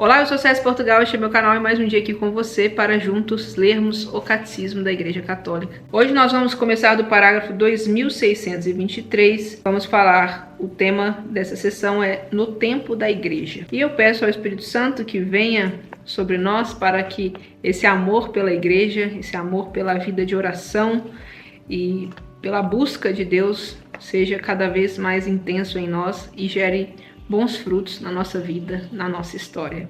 Olá, eu sou César Portugal, este é meu canal e mais um dia aqui com você para juntos lermos o Catecismo da Igreja Católica. Hoje nós vamos começar do parágrafo 2623, vamos falar, o tema dessa sessão é No Tempo da Igreja. E eu peço ao Espírito Santo que venha sobre nós para que esse amor pela Igreja, esse amor pela vida de oração e pela busca de Deus seja cada vez mais intenso em nós e gere bons frutos na nossa vida, na nossa história.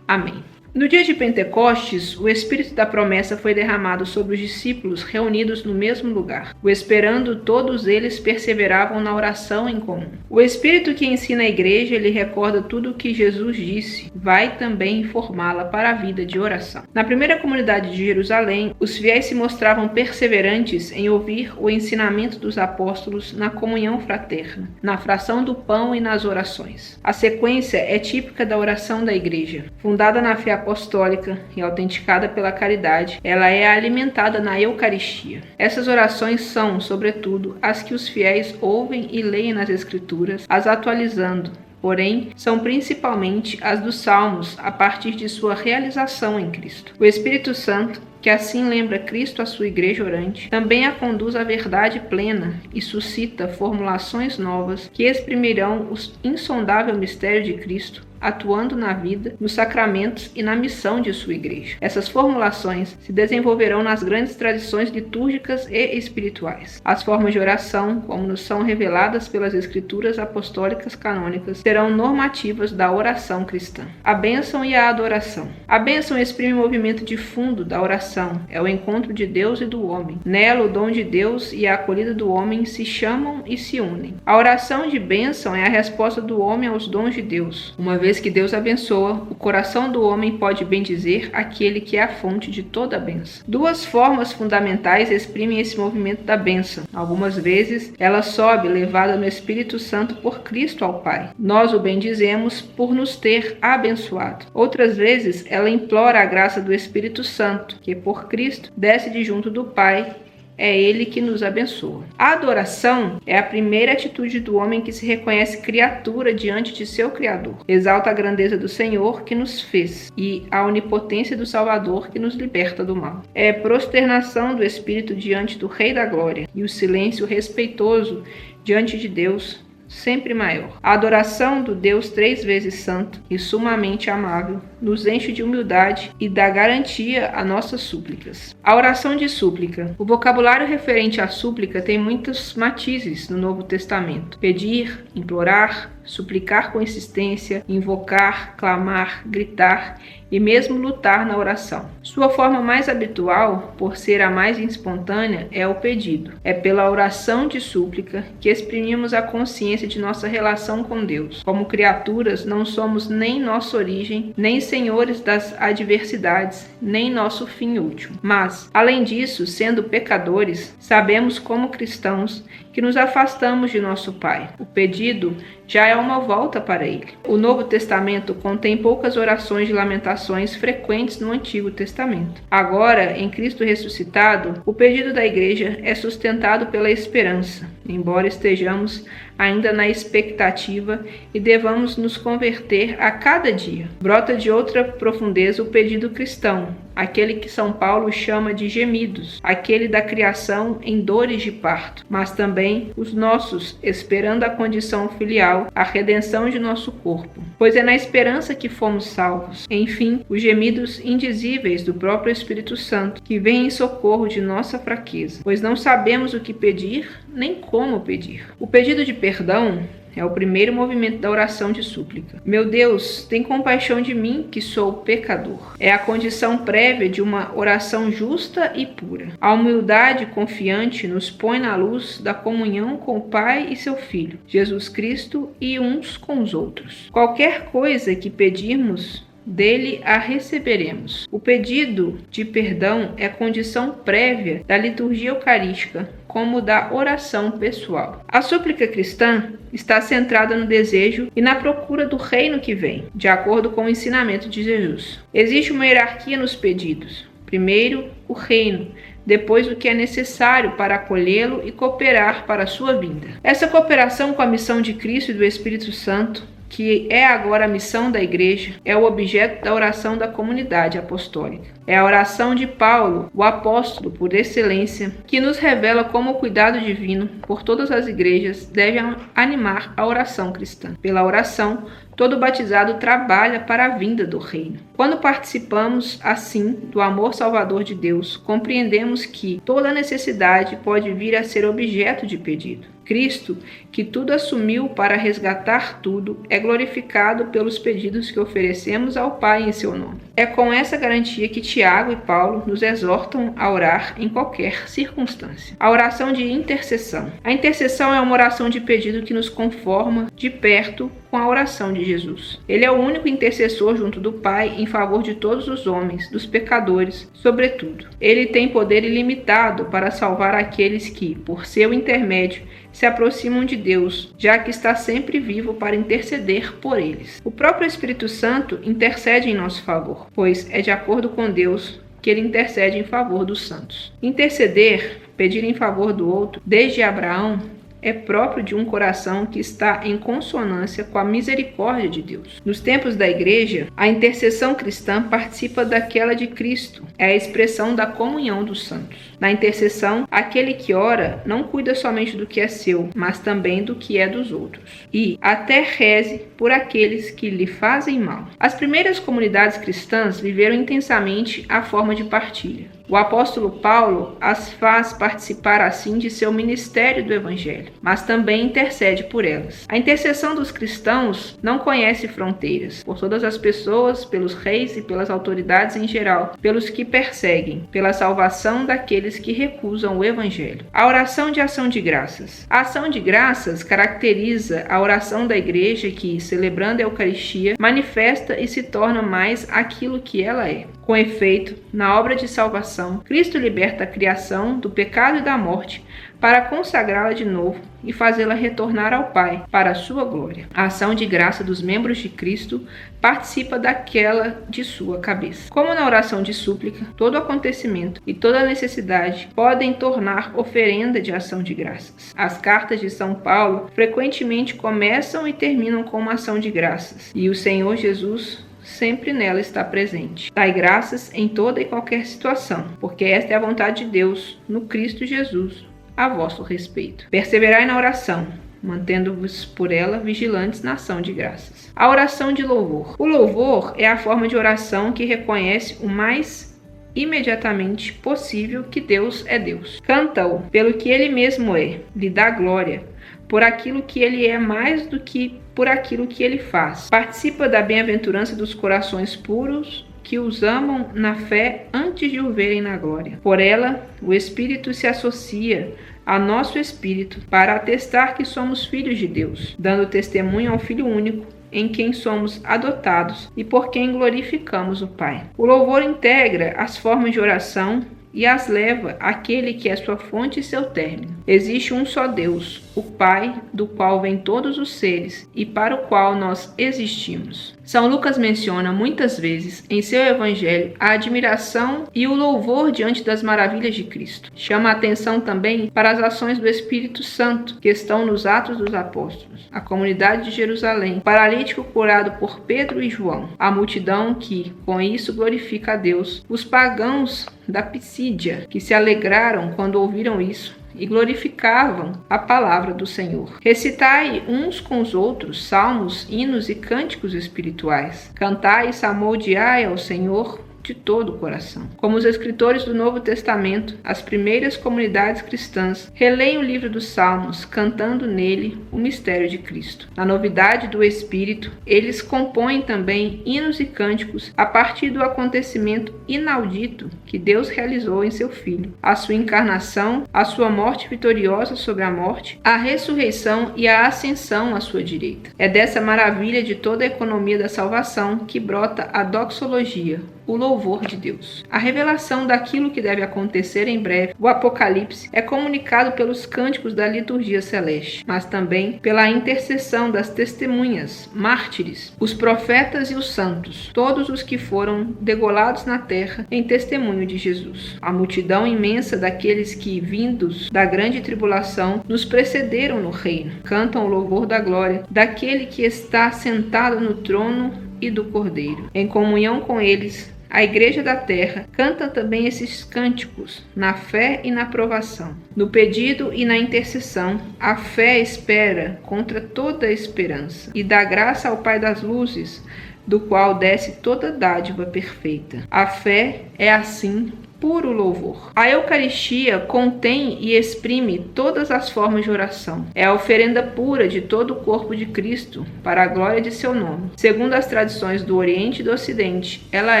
Amém. No dia de Pentecostes, o Espírito da promessa foi derramado sobre os discípulos reunidos no mesmo lugar. O esperando, todos eles perseveravam na oração em comum. O Espírito que ensina a igreja lhe recorda tudo o que Jesus disse, vai também informá-la para a vida de oração. Na primeira comunidade de Jerusalém, os fiéis se mostravam perseverantes em ouvir o ensinamento dos apóstolos na comunhão fraterna, na fração do pão e nas orações. A sequência é típica da oração da igreja, fundada na fé apostólica e autenticada pela caridade, ela é alimentada na Eucaristia. Essas orações são, sobretudo, as que os fiéis ouvem e leem nas Escrituras, as atualizando. Porém, são principalmente as dos Salmos, a partir de sua realização em Cristo. O Espírito Santo, que assim lembra Cristo à sua igreja orante, também a conduz à verdade plena e suscita formulações novas que exprimirão o insondável mistério de Cristo, atuando na vida, nos sacramentos e na missão de sua igreja. Essas formulações se desenvolverão nas grandes tradições litúrgicas e espirituais. As formas de oração, como nos são reveladas pelas escrituras apostólicas canônicas, serão normativas da oração cristã. A bênção e a adoração. A bênção exprime o movimento de fundo da oração, é o encontro de Deus e do homem. Nela, o dom de Deus e a acolhida do homem se chamam e se unem. A oração de bênção é a resposta do homem aos dons de Deus. Uma vez que Deus abençoa, o coração do homem pode bendizer aquele que é a fonte de toda a bênção. Duas formas fundamentais exprimem esse movimento da bênção. Algumas vezes, ela sobe, levada no Espírito Santo por Cristo ao Pai. Nós o bendizemos por nos ter abençoado. Outras vezes, ela implora a graça do Espírito Santo, que por Cristo desce de junto do Pai. É Ele que nos abençoa. A adoração é a primeira atitude do homem que se reconhece criatura diante de seu Criador. Exalta a grandeza do Senhor que nos fez e a onipotência do Salvador que nos liberta do mal. É prosternação do Espírito diante do Rei da Glória e o silêncio respeitoso diante de Deus, sempre maior. A adoração do Deus três vezes santo e sumamente amável nos enche de humildade e dá garantia a nossas súplicas. A oração de súplica. O vocabulário referente à súplica tem muitos matizes no Novo Testamento. Pedir, implorar, suplicar com insistência, invocar, clamar, gritar e mesmo lutar na oração. Sua forma mais habitual, por ser a mais espontânea, é o pedido. É pela oração de súplica que exprimimos a consciência de nossa relação com Deus. Como criaturas, não somos nem nossa origem, nem senhores das adversidades, nem nosso fim último. Mas, além disso, sendo pecadores, sabemos como cristãos que nos afastamos de nosso Pai. O pedido já é uma volta para Ele. O Novo Testamento contém poucas orações de lamentações frequentes no Antigo Testamento. Agora, em Cristo ressuscitado, o pedido da Igreja é sustentado pela esperança, embora estejamos ainda na expectativa e devamos nos converter a cada dia. Brota de outra profundeza o pedido cristão, aquele que São Paulo chama de gemidos, aquele da criação em dores de parto, mas também os nossos, esperando a condição filial, a redenção de nosso corpo, pois é na esperança que fomos salvos. Enfim, os gemidos indizíveis do próprio Espírito Santo, que vem em socorro de nossa fraqueza, pois não sabemos o que pedir, nem como pedir. O pedido de perdão é o primeiro movimento da oração de súplica. Meu Deus, tem compaixão de mim, que sou pecador. É a condição prévia de uma oração justa e pura. A humildade confiante nos põe na luz da comunhão com o Pai e seu Filho, Jesus Cristo, e uns com os outros. Qualquer coisa que pedirmos, dele a receberemos. O pedido de perdão é condição prévia da liturgia eucarística, como da oração pessoal. A súplica cristã está centrada no desejo e na procura do reino que vem, de acordo com o ensinamento de Jesus. Existe uma hierarquia nos pedidos. Primeiro, o reino, depois o que é necessário para acolhê-lo e cooperar para a sua vinda. Essa cooperação com a missão de Cristo e do Espírito Santo que é agora a missão da igreja, é o objeto da oração da comunidade apostólica. É a oração de Paulo, o apóstolo por excelência, que nos revela como o cuidado divino por todas as igrejas deve animar a oração cristã. Pela oração, todo batizado trabalha para a vinda do reino. Quando participamos, assim, do amor salvador de Deus, compreendemos que toda necessidade pode vir a ser objeto de pedido. Cristo, que tudo assumiu para resgatar tudo, é glorificado pelos pedidos que oferecemos ao Pai em seu nome. É com essa garantia que Tiago e Paulo nos exortam a orar em qualquer circunstância. A oração de intercessão. A intercessão é uma oração de pedido que nos conforma de perto com a oração de Jesus. Ele é o único intercessor junto do Pai em favor de todos os homens, dos pecadores, sobretudo. Ele tem poder ilimitado para salvar aqueles que, por seu intermédio, se aproximam de Deus, já que está sempre vivo para interceder por eles. O próprio Espírito Santo intercede em nosso favor, pois é de acordo com Deus que ele intercede em favor dos santos. Interceder, pedir em favor do outro, desde Abraão, é próprio de um coração que está em consonância com a misericórdia de Deus. Nos tempos da igreja, a intercessão cristã participa daquela de Cristo. É a expressão da comunhão dos santos. Na intercessão, aquele que ora não cuida somente do que é seu, mas também do que é dos outros. E até reze por aqueles que lhe fazem mal. As primeiras comunidades cristãs viveram intensamente a forma de partilha. O apóstolo Paulo as faz participar assim de seu ministério do Evangelho, mas também intercede por elas. A intercessão dos cristãos não conhece fronteiras, por todas as pessoas, pelos reis e pelas autoridades em geral, pelos que perseguem, pela salvação daqueles que recusam o Evangelho. A oração de ação de graças. A ação de graças caracteriza a oração da igreja que, celebrando a Eucaristia, manifesta e se torna mais aquilo que ela é. Com efeito, na obra de salvação, Cristo liberta a criação do pecado e da morte para consagrá-la de novo e fazê-la retornar ao Pai para a sua glória. A ação de graça dos membros de Cristo participa daquela de sua cabeça. Como na oração de súplica, todo acontecimento e toda necessidade podem tornar oferenda de ação de graças. As cartas de São Paulo frequentemente começam e terminam com uma ação de graças, e o Senhor Jesus sempre nela está presente. Dai graças em toda e qualquer situação, porque esta é a vontade de Deus no Cristo Jesus a vosso respeito. Perseverai na oração, mantendo-vos por ela vigilantes na ação de graças. A oração de louvor. O louvor é a forma de oração que reconhece o mais imediatamente possível que Deus é Deus. Canta-o pelo que ele mesmo é, lhe dá glória, por aquilo que ele é mais do que por aquilo que ele faz. Participa da bem-aventurança dos corações puros que os amam na fé antes de o verem na glória. Por ela, o Espírito se associa a nosso espírito para atestar que somos filhos de Deus, dando testemunho ao Filho único, em quem somos adotados e por quem glorificamos o Pai. O louvor integra as formas de oração e as leva àquele que é sua fonte e seu término. Existe um só Deus, o Pai, do qual vêm todos os seres e para o qual nós existimos. São Lucas menciona muitas vezes em seu evangelho a admiração e o louvor diante das maravilhas de Cristo. Chama a atenção também para as ações do Espírito Santo que estão nos Atos dos Apóstolos, a comunidade de Jerusalém, o paralítico curado por Pedro e João, a multidão que com isso glorifica a Deus, os pagãos da Pisídia que se alegraram quando ouviram isso e glorificavam a palavra do Senhor. Recitai uns com os outros salmos, hinos e cânticos espirituais. Cantai e salmodiai ao Senhor de todo o coração. Como os escritores do Novo Testamento, as primeiras comunidades cristãs releem o livro dos Salmos, cantando nele o mistério de Cristo. Na novidade do Espírito, eles compõem também hinos e cânticos a partir do acontecimento inaudito que Deus realizou em seu Filho, a sua encarnação, a sua morte vitoriosa sobre a morte, a ressurreição e a ascensão à sua direita. É dessa maravilha de toda a economia da salvação que brota a doxologia, o louvor de Deus. A revelação daquilo que deve acontecer em breve, o Apocalipse, é comunicado pelos cânticos da liturgia celeste, mas também pela intercessão das testemunhas, mártires, os profetas e os santos, todos os que foram degolados na terra em testemunho de Jesus. A multidão imensa daqueles que, vindos da grande tribulação, nos precederam no reino, cantam o louvor da glória daquele que está sentado no trono e do Cordeiro. Em comunhão com eles, a Igreja da Terra canta também esses cânticos na fé e na provação. No pedido e na intercessão, a fé espera contra toda a esperança e dá graça ao Pai das luzes, do qual desce toda dádiva perfeita. A fé é assim puro louvor. A Eucaristia contém e exprime todas as formas de oração. É a oferenda pura de todo o corpo de Cristo para a glória de seu nome. Segundo as tradições do Oriente e do Ocidente, ela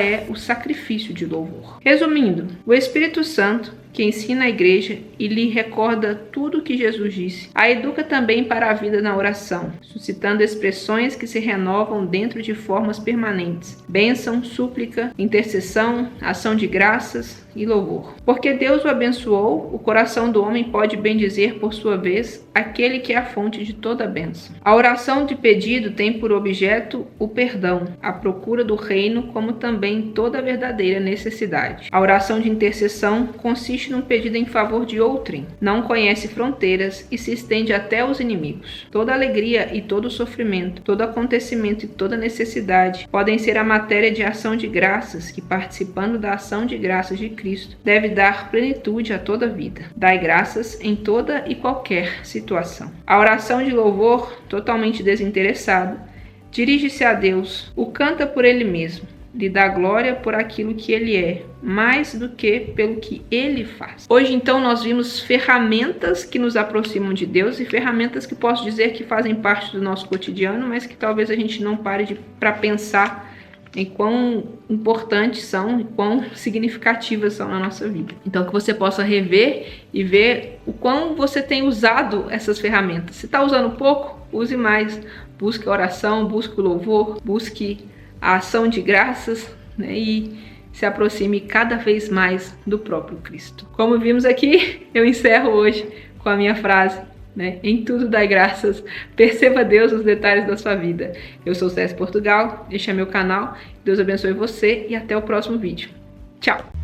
é o sacrifício de louvor. Resumindo, o Espírito Santo, que ensina a igreja e lhe recorda tudo o que Jesus disse, a educa também para a vida na oração, suscitando expressões que se renovam dentro de formas permanentes: bênção, súplica, intercessão, ação de graças e louvor. Porque Deus o abençoou, o coração do homem pode bendizer por sua vez aquele que é a fonte de toda a bênção. A oração de pedido tem por objeto o perdão, a procura do reino, como também toda verdadeira necessidade. A oração de intercessão consiste num pedido em favor de outrem, não conhece fronteiras e se estende até os inimigos. Toda alegria e todo sofrimento, todo acontecimento e toda necessidade podem ser a matéria de ação de graças que, participando da ação de graças de Cristo, deve dar plenitude a toda a vida. Dai graças em toda e qualquer situação. A oração de louvor, totalmente desinteressada, dirige-se a Deus, o canta por Ele mesmo, lhe dá glória por aquilo que Ele é, mais do que pelo que Ele faz. Hoje, então, nós vimos ferramentas que nos aproximam de Deus e ferramentas que posso dizer que fazem parte do nosso cotidiano, mas que talvez a gente não pare para pensar em quão importantes são e quão significativas são na nossa vida. Então, que você possa rever e ver o quão você tem usado essas ferramentas. Se está usando pouco, use mais. Busque a oração, busque o louvor, busque a ação de graças, né, e se aproxime cada vez mais do próprio Cristo. Como vimos aqui, eu encerro hoje com a minha frase, né, em tudo dai graças, perceba Deus nos detalhes da sua vida. Eu sou César Portugal, este é meu canal, Deus abençoe você e até o próximo vídeo. Tchau!